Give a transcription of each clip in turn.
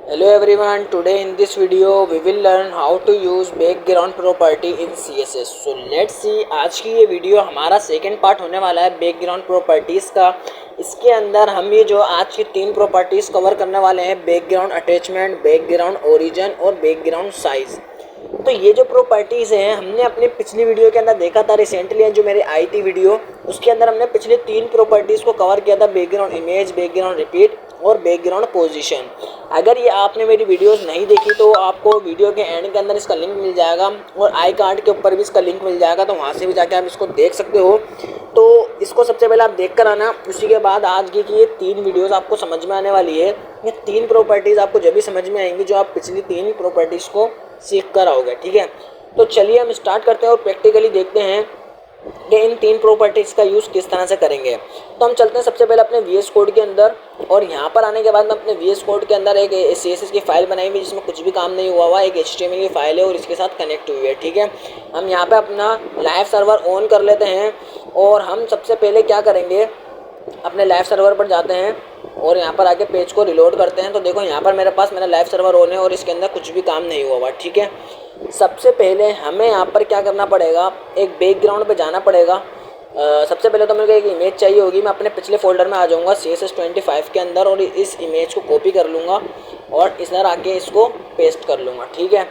Hello everyone, today in this video we will learn how to use background property in CSS. So let's see, आज की ये video हमारा second part होने वाला है background properties का। इसके अंदर हम ये जो आज की तीन प्रॉपर्टीज़ कवर करने वाले हैं, बैकग्राउंड अटैचमेंट, बैकग्राउंड ओरिजिन और बैकग्राउंड साइज़। तो ये जो प्रॉपर्टीज़ हैं हमने अपनी पिछली वीडियो के अंदर देखा था, रिसेंटली जो मेरी आई थी वीडियो, उसके अंदर हमने पिछले तीन प्रॉपर्टीज़ को कवर किया था, बैकग्राउंड इमेज, बैकग्राउंड रिपीट और बैकग्राउंड पोजीशन। अगर ये आपने मेरी वीडियोस नहीं देखी तो आपको वीडियो के एंड के अंदर इसका लिंक मिल जाएगा और आई कार्ड के ऊपर भी इसका लिंक मिल जाएगा, तो वहाँ से भी जाके आप इसको देख सकते हो। तो इसको सबसे पहले आप देख कर आना, उसी के बाद आज की ये तीन वीडियोस आपको समझ में आने वाली है। ये तीन प्रॉपर्टीज़ आपको जब भी समझ में आएंगी जो आप पिछली तीन प्रॉपर्टीज़ को सीख कर आओगे, ठीक है। तो चलिए हम स्टार्ट करते हैं और प्रैक्टिकली देखते हैं कि इन तीन प्रॉपर्टीज़ का यूज़ किस तरह से करेंगे। तो हम चलते हैं सबसे पहले अपने VS कोड के अंदर, और यहाँ पर आने के बाद मैं अपने VS कोड के अंदर एक CSS की फाइल बनाई हुई जिसमें कुछ भी काम नहीं हुआ एक HTML की फाइल है और इसके साथ कनेक्ट हुई है, ठीक है। हम यहाँ पे अपना लाइव सर्वर ऑन कर लेते हैं और हम सबसे पहले क्या करेंगे, अपने लाइव सर्वर पर जाते हैं और यहाँ पर आके पेज को रिलोड करते हैं। तो देखो यहाँ पर मेरे पास मेरा लाइव सर्वर ऑन है और इसके अंदर कुछ भी काम नहीं हुआ, ठीक है। सबसे पहले हमें यहाँ पर क्या करना पड़ेगा, एक बैकग्राउंड पे जाना पड़ेगा। सबसे पहले तो मेरे को एक इमेज चाहिए होगी। मैं अपने पिछले फोल्डर में आ जाऊँगा CSS25 के अंदर और इस इमेज को कॉपी कर लूँगा और इधर आके इसको पेस्ट कर लूँगा, ठीक है।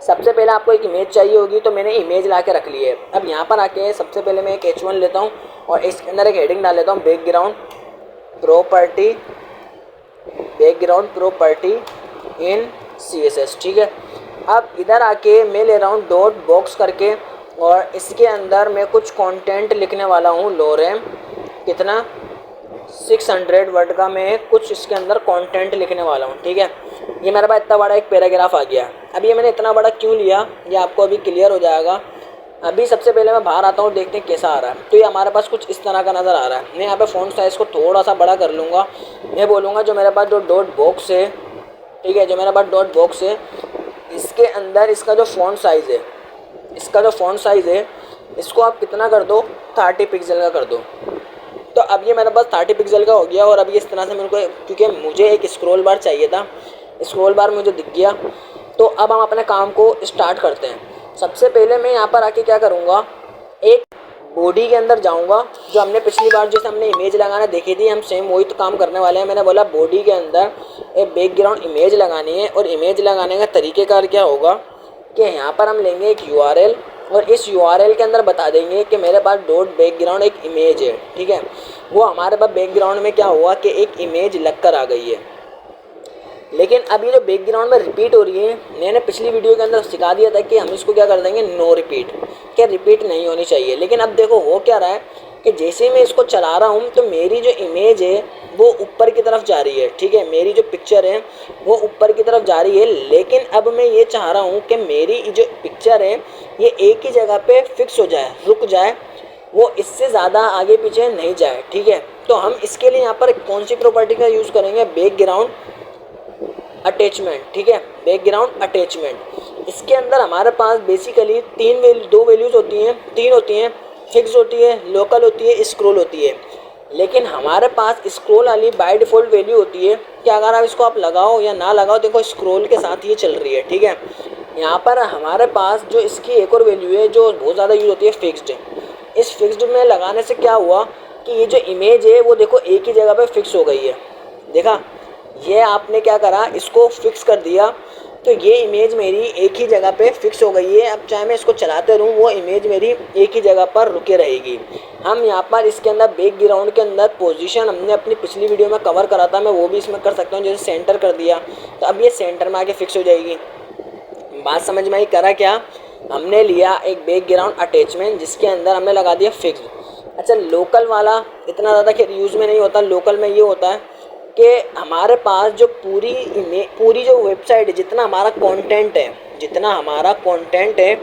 सबसे पहले आपको एक इमेज चाहिए होगी, तो मैंने इमेज ला के रख ली है। अब यहाँ पर आके सबसे पहले मैं एक H1 लेता हूँ और इसके अंदर एक हेडिंग डाल लेता हूँ, बैकग्राउंड प्रॉपर्टी इन CSS, ठीक है। अब इधर आके मैं ले रहा हूँ डॉट बॉक्स करके और इसके अंदर मैं कुछ कंटेंट लिखने वाला हूँ। लोरेम कितना 600 वर्ड का मैं कुछ इसके अंदर कंटेंट लिखने वाला हूँ, ठीक है। ये मेरे पास इतना बड़ा एक पैराग्राफ आ गया। अब ये मैंने इतना बड़ा क्यों लिया ये आपको अभी क्लियर हो जाएगा। अभी सबसे पहले मैं बाहर आता हूँ, देखते हैं कैसा आ रहा है। तो ये हमारे पास कुछ इस तरह का नज़र आ रहा है। मैं यहाँ पे फ़ॉन्ट साइज़ को थोड़ा सा बड़ा कर लूँगा। मैं बोलूँगा जो मेरे पास जो डॉट बॉक्स है, ठीक है, जो मेरे पास डॉट बॉक्स है इसके अंदर इसका जो फ़ॉन्ट साइज़ है इसको आप कितना कर दो, 30 पिक्सल का कर दो। तो अब ये मेरे पास 30 पिक्सल का हो गया और अभी इस तरह से मेरे को, क्योंकि मुझे एक स्क्रॉल बार चाहिए था, स्क्रॉल बार मुझे दिख गया। तो अब हम अपने काम को स्टार्ट करते हैं। सबसे पहले मैं यहाँ पर आके क्या करूँगा, एक बॉडी के अंदर जाऊँगा। जो हमने पिछली बार जैसे हमने इमेज लगाना देखी थी, हम सेम वही तो काम करने वाले हैं। मैंने बोला बॉडी के अंदर एक बैकग्राउंड इमेज लगानी है और इमेज लगाने का तरीक़ेकार क्या होगा कि यहाँ पर हम लेंगे एक URL और इस URL के अंदर बता देंगे कि मेरे पास डॉट बैकग्राउंड एक इमेज है, ठीक है। वो हमारे पास बैकग्राउंड में क्या हुआ कि एक इमेज लग कर आ गई है। लेकिन अब ये जो बैकग्राउंड में रिपीट हो रही है, मैंने पिछली वीडियो के अंदर सिखा दिया था कि हम इसको क्या कर देंगे, नो रिपीट, क्या रिपीट नहीं होनी चाहिए। लेकिन अब देखो हो क्या रहा है कि जैसे ही मैं इसको चला रहा हूँ तो मेरी जो इमेज है वो ऊपर की तरफ जा रही है, ठीक है। मेरी जो पिक्चर है वो ऊपर की तरफ जा रही है। लेकिन अब मैं ये चाह रहा हूँ कि मेरी जो पिक्चर है ये एक ही जगह पे फिक्स हो जाए, रुक जाए, वो इससे ज़्यादा आगे पीछे नहीं जाए, ठीक है। तो हम इसके लिए यहाँ पर कौन सी प्रॉपर्टी का यूज़ करेंगे, बैकग्राउंड अटैचमेंट, ठीक है, बैकग्राउंड अटैचमेंट। इसके अंदर हमारे पास बेसिकली दो वैल्यूज़ होती हैं, तीन होती हैं, फिक्स होती है, लोकल होती है, स्क्रॉल होती है। लेकिन हमारे पास स्क्रॉल वाली बाय डिफ़ॉल्ट वैल्यू होती है कि अगर आप इसको आप लगाओ या ना लगाओ, देखो स्क्रॉल के साथ ये चल रही है, ठीक है। यहाँ पर हमारे पास जो इसकी एक और वैल्यू है जो बहुत ज़्यादा यूज़ होती है, फिक्स्ड। इस फिक्स्ड में लगाने से क्या हुआ कि ये जो इमेज है वो देखो एक ही जगह पर फिक्स हो गई है। देखा, ये आपने क्या करा, इसको फिक्स कर दिया तो ये इमेज मेरी एक ही जगह पे फिक्स हो गई है। अब चाहे मैं इसको चलाते रहूँ वो इमेज मेरी एक ही जगह पर रुके रहेगी। हम यहाँ पर इसके अंदर बैकग्राउंड के अंदर पोजीशन हमने अपनी पिछली वीडियो में कवर करा था, मैं वो भी इसमें कर सकता हूँ। जैसे सेंटर कर दिया तो अब ये सेंटर में आके फिक्स हो जाएगी। बात समझ में आई, करा क्या, हमने लिया एक बैकग्राउंड अटैचमेंट जिसके अंदर हमने लगा दिया फिक्स्ड। अच्छा, लोकल वाला इतना ज़्यादा खैर यूज़ में नहीं होता। लोकल में ये होता है कि हमारे पास जो पूरी जो वेबसाइट है, जितना हमारा कंटेंट है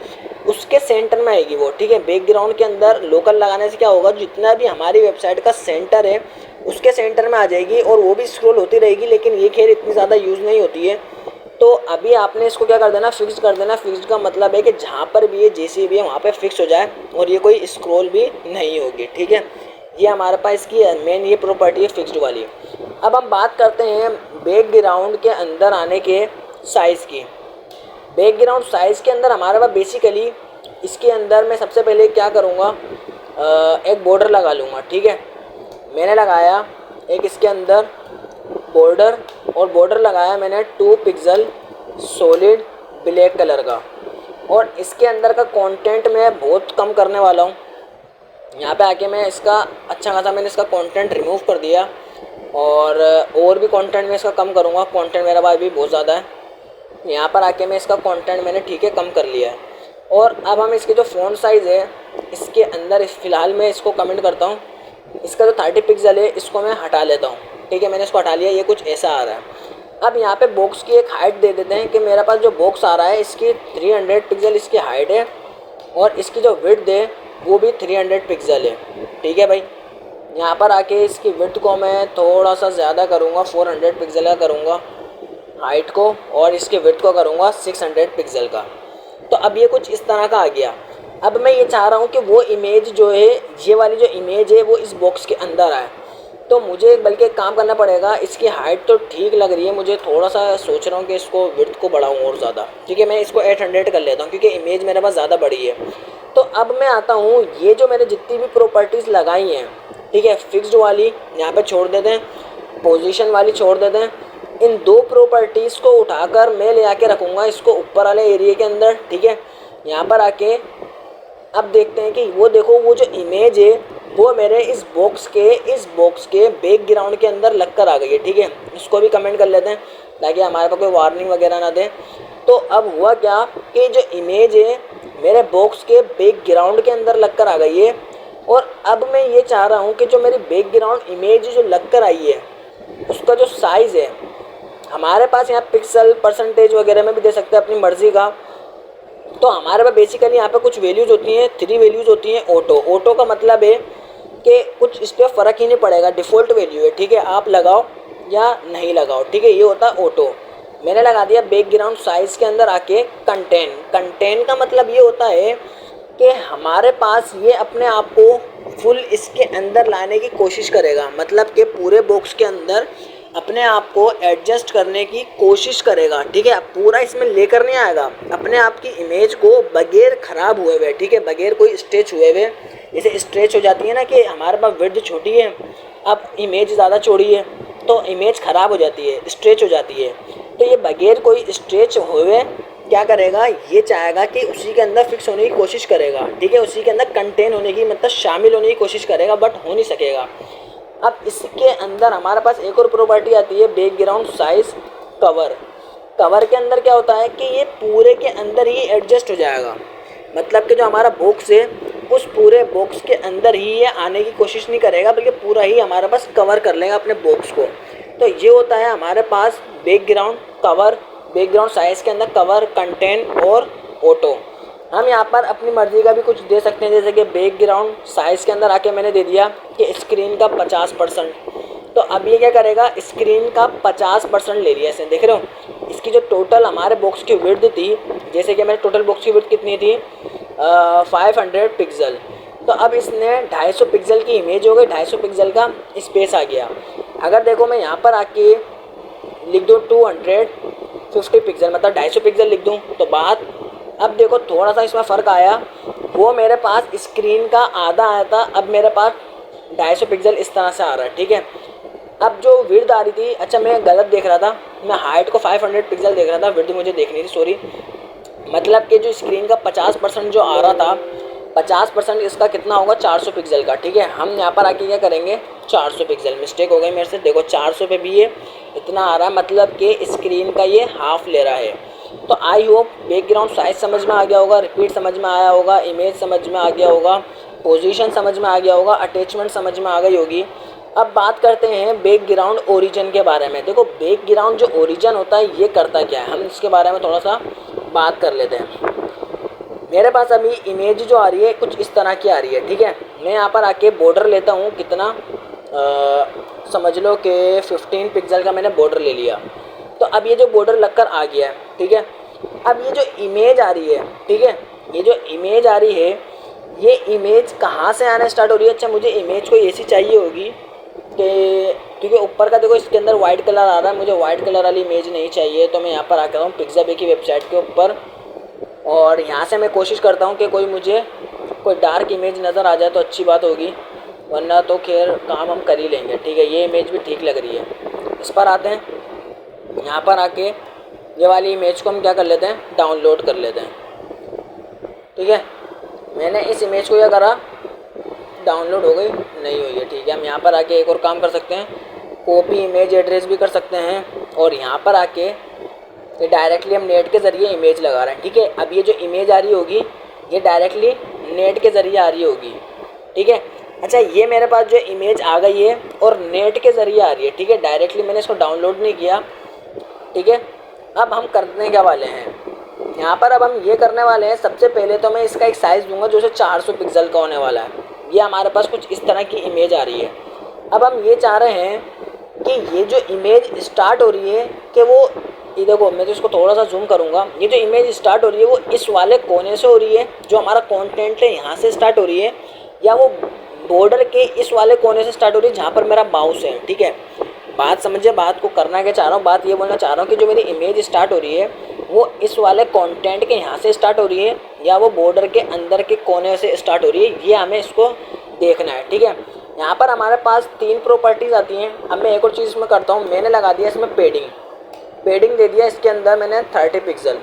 उसके सेंटर में आएगी वो, ठीक है। बैकग्राउंड के अंदर लोकल लगाने से क्या होगा, जितना भी हमारी वेबसाइट का सेंटर है उसके सेंटर में आ जाएगी और वो भी स्क्रॉल होती रहेगी। लेकिन ये खैर इतनी ज़्यादा यूज़ नहीं होती है। तो अभी आपने इसको क्या कर देना, फिक्स कर देना। फिक्स का मतलब है कि जहाँ पर भी ये जैसे भी है वहाँ पे फिक्स हो जाए और ये कोई स्क्रॉल भी नहीं होगी, ठीक है। ये हमारे पास इसकी मेन ये प्रॉपर्टी है फिक्स्ड वाली। अब हम बात करते हैं बैकग्राउंड के अंदर आने के साइज़ की। बैकग्राउंड साइज़ के अंदर हमारे पास बेसिकली इसके अंदर मैं सबसे पहले क्या करूँगा, एक बॉर्डर लगा लूँगा। ठीक है, मैंने लगाया एक इसके अंदर बॉर्डर, और बॉर्डर लगाया मैंने 2 पिक्सल सॉलिड ब्लैक कलर का। और इसके अंदर का कंटेंट मैं बहुत कम करने वाला हूँ। यहाँ पे आके मैं इसका अच्छा खासा मैंने इसका कंटेंट रिमूव कर दिया, और भी कंटेंट मैं इसका कम करूँगा। कंटेंट मेरा पास भी बहुत ज़्यादा है। यहाँ पर आके मैं इसका कंटेंट मैंने ठीक है कम कर लिया है। और अब हम इसके जो फ़ॉन्ट साइज़ है इसके अंदर फ़िलहाल मैं इसको कमेंट करता हूँ, इसका जो 30 पिक्सल है इसको मैं हटा लेता हूँ। ठीक है, मैंने इसको हटा लिया, ये कुछ ऐसा आ रहा है। अब यहाँ पे बॉक्स की एक हाइट दे देते हैं कि मेरे पास जो बॉक्स आ रहा है इसकी 300 पिक्सल इसकी हाइट है, और इसकी जो विड्थ है वो भी 300 पिक्सल है। ठीक है भाई, यहाँ पर आके इसकी विड्थ को मैं थोड़ा सा ज़्यादा करूँगा, 400 पिक्सल का करूँगा हाइट को, और इसके विड्थ को करूँगा 600 पिक्सल का। तो अब ये कुछ इस तरह का आ गया। अब मैं ये चाह रहा हूँ कि वो इमेज जो है, ये वाली जो इमेज है वो इस बॉक्स के अंदर आए। तो मुझे बल्कि एक काम करना पड़ेगा, इसकी हाइट तो ठीक लग रही है, मुझे थोड़ा सा सोच रहा हूँ कि इसको विड्थ को बढ़ाऊँ और ज़्यादा। ठीक है, मैं इसको 800 कर लेता हूँ क्योंकि इमेज मेरे पास ज़्यादा बड़ी है। तो अब मैं आता हूँ, ये जो मैंने जितनी भी प्रॉपर्टीज़ लगाई हैं, ठीक है, फिक्स्ड वाली यहाँ पे छोड़ देते हैं, पोजीशन वाली छोड़ देते हैं। इन 2 प्रॉपर्टीज़ को उठाकर मैं ले आके रखूँगा इसको ऊपर वाले एरिया के अंदर। ठीक है, यहाँ पर आके अब देखते हैं कि वो देखो वो जो इमेज है वो मेरे इस बॉक्स के बैकग्राउंड के अंदर लग कर आ गई है। ठीक है, इसको भी कमेंट कर लेते हैं ताकि हमारे पास कोई वार्निंग वगैरह ना दे। तो अब हुआ क्या कि जो इमेज है मेरे बॉक्स के बैकग्राउंड के अंदर लग कर आ गई है। और अब मैं ये चाह रहा हूँ कि जो मेरी बैकग्राउंड इमेज जो लग कर आई है उसका जो साइज़ है, हमारे पास यहाँ पिक्सल परसेंटेज वगैरह में भी दे सकते हैं अपनी मर्ज़ी का। तो हमारे पास बेसिकली यहाँ पे कुछ वैल्यूज़ होती हैं, 3 वैल्यूज़ होती हैं ऑटो का मतलब है कि कुछ इस पर फ़र्क ही नहीं पड़ेगा, डिफ़ॉल्ट वैल्यू है। ठीक है, आप लगाओ या नहीं लगाओ। ठीक है, ये होता है ऑटो। मैंने लगा दिया बैकग्राउंड साइज़ के अंदर आके कंटेंट का मतलब ये होता है कि हमारे पास ये अपने आप को फुल इसके अंदर लाने की कोशिश करेगा, मतलब कि पूरे बॉक्स के अंदर अपने आप को एडजस्ट करने की कोशिश करेगा। ठीक है, पूरा इसमें लेकर नहीं आएगा, अपने आप की इमेज को बगैर ख़राब हुए हुए, ठीक है, बगैर कोई स्ट्रेच हुए हुए, जैसे स्ट्रेच हो जाती है ना कि हमारे पास विड्थ छोटी है, अब इमेज ज़्यादा चौड़ी है तो इमेज ख़राब हो जाती है, स्ट्रेच हो जाती है। तो ये बगैर कोई स्ट्रेच हुए क्या करेगा, ये चाहेगा कि उसी के अंदर फिक्स होने की कोशिश करेगा। ठीक है, उसी के अंदर कंटेन होने की मतलब शामिल होने की कोशिश करेगा, बट हो नहीं सकेगा। अब इसके अंदर हमारे पास एक और प्रॉपर्टी आती है बैकग्राउंड साइज़ कवर के अंदर क्या होता है कि ये पूरे के अंदर ही एडजस्ट हो जाएगा, मतलब कि जो हमारा बॉक्स है उस पूरे बॉक्स के अंदर ही ये आने की कोशिश नहीं करेगा, बल्कि पूरा ही हमारे पास कवर कर लेगा अपने बॉक्स को। तो ये होता है हमारे पास बैकग्राउंड साइज़ के अंदर कवर, कंटेंट और ऑटो। हम यहाँ पर अपनी मर्ज़ी का भी कुछ दे सकते हैं, जैसे कि बैकग्राउंड साइज़ के अंदर आके मैंने दे दिया कि स्क्रीन का 50%। तो अब ये क्या करेगा, स्क्रीन का 50% ले लिया। ऐसे देख रहे हो, इसकी जो टोटल हमारे बॉक्स की विड्थ थी, जैसे कि मेरे टोटल बॉक्स की विड्थ कितनी थी 500 पिक्सल, तो अब इसने 250 पिक्सल की इमेज हो गई, 250 पिक्सल का स्पेस आ गया। अगर देखो मैं यहाँ पर आके लिख दूँ 250 पिक्सल, मतलब 250 पिक्सल लिख दूँ तो बात, अब देखो थोड़ा सा इसमें फ़र्क आया, वो मेरे पास स्क्रीन का आधा आया था, अब मेरे पास 250 पिक्सल इस तरह से आ रहा है। ठीक है, अब जो विड्थ आ रही थी, अच्छा मैं गलत देख रहा था, मैं हाइट को 500 पिक्सल देख रहा था, विड्थ मुझे देखनी थी, सॉरी। मतलब कि जो स्क्रीन का 50% जो आ रहा था, 50% इसका कितना होगा 400 पिक्सल का। ठीक है, हम यहाँ पर आके क्या करेंगे 400 पिक्सल, मिस्टेक हो गई मेरे से, देखो 400 पे भी ये इतना आ रहा है, मतलब कि स्क्रीन का ये हाफ ले रहा है। तो आई होप बैकग्राउंड साइज़ समझ में आ गया होगा, रिपीट समझ में आया होगा, इमेज समझ में आ गया होगा, पोजीशन समझ में आ गया होगा, अटैचमेंट समझ में आ गई होगी। अब बात करते हैं बैकग्राउंड ओरिजिन के बारे में। देखो बैकग्राउंड जो ओरिजिन होता है ये करता क्या है, हम इसके बारे में थोड़ा सा बात कर लेते हैं। मेरे पास अभी इमेज जो आ रही है कुछ इस तरह की आ रही है। ठीक है, मैं यहाँ पर आके बॉर्डर लेता हूँ, कितना समझ लो कि 15 पिक्सल का मैंने बॉर्डर ले लिया। तो अब ये जो बॉर्डर लगकर आ गया है, ठीक है, अब ये जो इमेज आ रही है, ठीक है, ये जो इमेज आ रही है ये इमेज कहाँ से आना स्टार्ट हो रही है। अच्छा मुझे इमेज को ऐसी चाहिए होगी कि क्योंकि ऊपर का देखो इसके अंदर वाइट कलर आ रहा है, मुझे वाइट कलर वाली इमेज नहीं चाहिए। तो मैं यहाँ पर आकर हूँ पिक्साबे की वेबसाइट के ऊपर और यहाँ से मैं कोशिश करता हूँ कि कोई डार्क इमेज नज़र आ जाए तो अच्छी बात होगी, वरना तो खैर काम हम कर ही लेंगे। ठीक है, ये इमेज भी ठीक लग रही है। इस पर आते हैं, यहाँ पर आके ये वाली इमेज को हम क्या कर लेते हैं, डाउनलोड कर लेते हैं। ठीक है, मैंने इस इमेज को क्या करा, डाउनलोड हो गई, नहीं हुई है। ठीक है, हम यहाँ पर आके एक और काम कर सकते हैं, कॉपी इमेज एड्रेस भी कर सकते हैं और यहाँ पर आके ये डायरेक्टली हम नेट के ज़रिए इमेज लगा रहे हैं। ठीक है, अब ये जो इमेज आ रही होगी ये डायरेक्टली नेट के ज़रिए आ रही होगी। ठीक है, अच्छा ये मेरे पास जो इमेज आ गई है और नेट के ज़रिए आ रही है। ठीक है, डायरेक्टली मैंने इसको डाउनलोड नहीं किया। ठीक है, अब हम करने क्या वाले हैं यहाँ पर, अब हम ये करने वाले हैं, सबसे पहले तो मैं इसका एक साइज़ दूंगा जो 400 पिक्सल का होने वाला है। ये हमारे पास कुछ इस तरह की इमेज आ रही है। अब हम ये चाह रहे हैं कि ये जो इमेज स्टार्ट हो रही है कि वो, ये देखो मैं तो इसको थोड़ा सा जूम करूँगा, ये जो इमेज स्टार्ट हो रही है वो इस वाले कोने से हो रही है जो हमारा कंटेंट है यहाँ से स्टार्ट हो रही है, या वो बॉर्डर के इस वाले कोने से स्टार्ट हो रही है जहाँ पर मेरा माउस है। ठीक है, बात समझिए, बात को करना क्या चाह रहा हूँ, बात ये बोलना चाह रहा हूँ कि जो मेरी इमेज स्टार्ट हो रही है वो इस वाले कंटेंट के यहाँ से स्टार्ट हो रही है या वो बॉर्डर के अंदर के कोने से स्टार्ट हो रही है, ये हमें इसको देखना है। ठीक है, यहाँ पर हमारे पास 3 प्रॉपर्टीज़ आती हैं। अब मैं एक और चीज़ इसमें करता हूँ, मैंने लगा दिया इसमें पेडिंग दे दिया इसके अंदर मैंने 30 पिक्सल।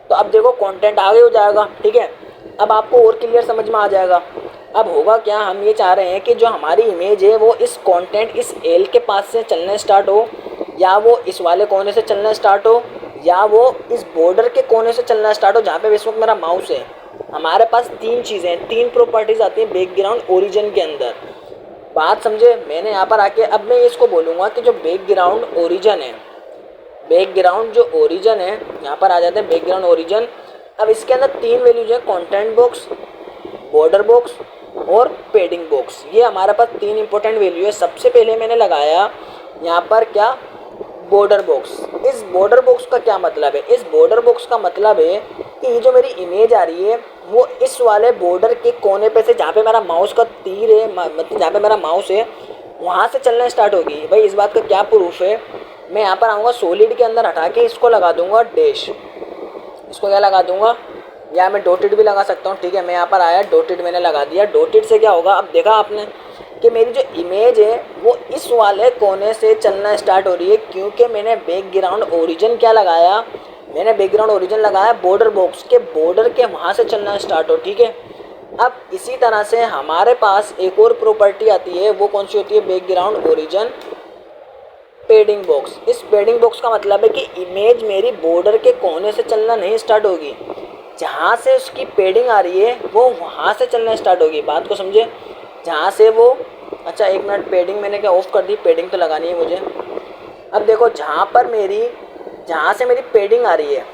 तो अब देखो कंटेंट आगे हो जाएगा। ठीक है, अब आपको और क्लियर समझ में आ जाएगा। अब होगा क्या, हम ये चाह रहे हैं कि जो हमारी इमेज है वो इस कंटेंट इस एल के पास से चलना स्टार्ट हो, या वो इस वाले कोने से चलना स्टार्ट हो, या वो इस बॉर्डर के कोने से चलना स्टार्ट हो जहाँ पे इस वक्त मेरा माउस है। हमारे पास 3 चीज़ें, 3 प्रॉपर्टीज़ आती हैं बैकग्राउंड ओरिजिन के अंदर। बात समझे, मैंने यहाँ पर आके अब मैं इसको बोलूँगा कि जो बैकग्राउंड ओरिजिन है, बैकग्राउंड जो ओरिजिन है, यहाँ पर आ जाते हैं बैकग्राउंड ओरिजिन। अब इसके अंदर 3 वैल्यूज है, कंटेंट बॉक्स, बॉर्डर बॉक्स और पेडिंग बॉक्स। ये हमारे पास 3 इंपॉर्टेंट वैल्यू है। सबसे पहले मैंने लगाया यहाँ पर क्या, बॉर्डर बॉक्स। इस बॉर्डर बॉक्स का क्या मतलब है, इस बॉर्डर बॉक्स का मतलब है कि ये जो मेरी इमेज आ रही है वो इस वाले बॉर्डर के कोने पे से, जहाँ पे मेरा माउस का तीर है, मतलब जहाँ पे मेरा माउस है वहाँ से चलना स्टार्ट होगी। भाई इस बात का क्या प्रूफ है, मैं यहाँ पर आऊँगा सॉलिड के अंदर हटा के इसको लगा दूंगा डैश, इसको क्या लगा दूंगा, या मैं डॉटेड भी लगा सकता हूँ। ठीक है, मैं यहाँ पर आया डॉटेड मैंने लगा दिया। डॉटेड से क्या होगा, अब देखा आपने कि मेरी जो इमेज है वो इस वाले कोने से चलना स्टार्ट हो रही है, क्योंकि मैंने बैकग्राउंड ओरिजिन क्या लगाया, मैंने बैकग्राउंड ओरिजिन लगाया बॉर्डर बॉक्स के, बॉर्डर के वहाँ से चलना स्टार्ट हो। ठीक है, अब इसी तरह से हमारे पास एक और प्रॉपर्टी आती है, वो कौन सी होती है, बैकग्राउंड ओरिजिन पेडिंग बॉक्स। इस पेडिंग बॉक्स का मतलब है कि इमेज मेरी बॉर्डर के कोने से चलना नहीं स्टार्ट होगी, जहाँ से उसकी पेडिंग आ रही है वो वहाँ से चलना स्टार्ट होगी। बात को समझे, जहाँ से वो, अच्छा एक मिनट, पेडिंग मैंने क्या ऑफ कर दी, पेडिंग तो लगानी है मुझे। अब देखो जहाँ से मेरी पेडिंग आ रही है,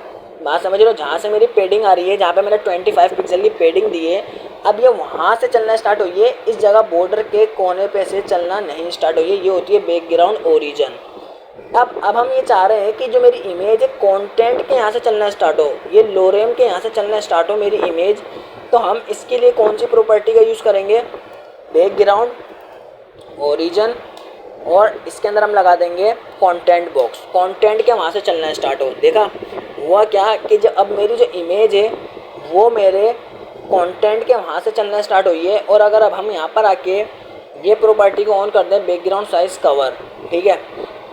बात समझ लो, जहाँ से मेरी पेडिंग आ रही है, जहाँ पे मैंने 25 पिक्सल की पेडिंग दी है, अब ये वहाँ से चलना स्टार्ट हुई है, इस जगह बॉर्डर के कोने पे से चलना नहीं स्टार्ट हुई है। ये होती है बैकग्राउंड ओरिजिन। अब हम ये चाह रहे हैं कि जो मेरी इमेज है कंटेंट के यहाँ से चलना स्टार्ट हो, ये लोरेम के यहाँ से चलना स्टार्ट हो मेरी इमेज। तो हम इसके लिए कौन सी प्रॉपर्टी का यूज़ करेंगे, बैकग्राउंड ओरिजिन, और इसके अंदर हम लगा देंगे कंटेंट बॉक्स, कंटेंट के वहाँ से चलना स्टार्ट हो। देखा हुआ क्या कि जब अब मेरी जो इमेज है वो मेरे कंटेंट के वहाँ से चलना स्टार्ट हुई है। और अगर अब हम यहाँ पर आके ये प्रॉपर्टी को ऑन कर दें, बैकग्राउंड साइज कवर, ठीक है,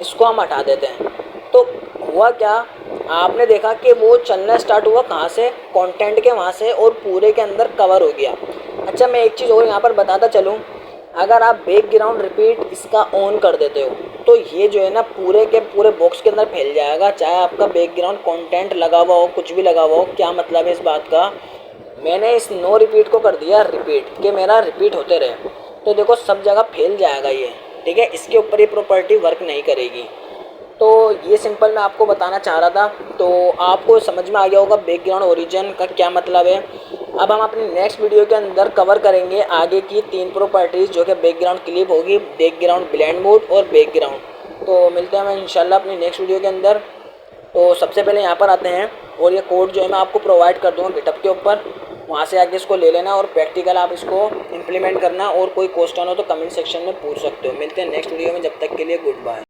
इसको हम हटा देते हैं, तो हुआ क्या, आपने देखा कि वो चलना स्टार्ट हुआ कहाँ से, कंटेंट के वहाँ से, और पूरे के अंदर कवर हो गया। अच्छा मैं एक चीज़ और यहाँ पर बताता चलूँ, अगर आप बैकग्राउंड रिपीट इसका ऑन कर देते हो तो ये जो है ना पूरे के पूरे बॉक्स के अंदर फैल जाएगा, चाहे आपका बैकग्राउंड कंटेंट लगा हुआ हो, कुछ भी लगा हुआ हो। क्या मतलब है इस बात का, मैंने इस नो रिपीट को कर दिया रिपीट, कि मेरा रिपीट होते रहे, तो देखो सब जगह फैल जाएगा ये। ठीक है, इसके ऊपर ये प्रॉपर्टी वर्क नहीं करेगी। तो ये सिंपल मैं आपको बताना चाह रहा था, तो आपको समझ में आ गया होगा बैकग्राउंड ओरिजिन का क्या मतलब है। अब हम अपनी नेक्स्ट वीडियो के अंदर कवर करेंगे आगे की 3 प्रॉपर्टीज़, जो कि बैकग्राउंड क्लिप होगी, बैकग्राउंड ब्लेंड मोड और बैकग्राउंड। तो मिलते हैं हम इंशाल्लाह अपनी नेक्स्ट वीडियो के अंदर। तो सबसे पहले यहाँ पर आते हैं, और ये कोड जो है मैं आपको प्रोवाइड कर दूँगा गिटहब के ऊपर। वहाँ से आके इसको ले लेना और प्रैक्टिकल आप इसको इम्प्लीमेंट करना, और कोई क्वेश्चन हो तो कमेंट सेक्शन में पूछ सकते हो। मिलते हैं नेक्स्ट वीडियो में, जब तक के लिए गुड बाय।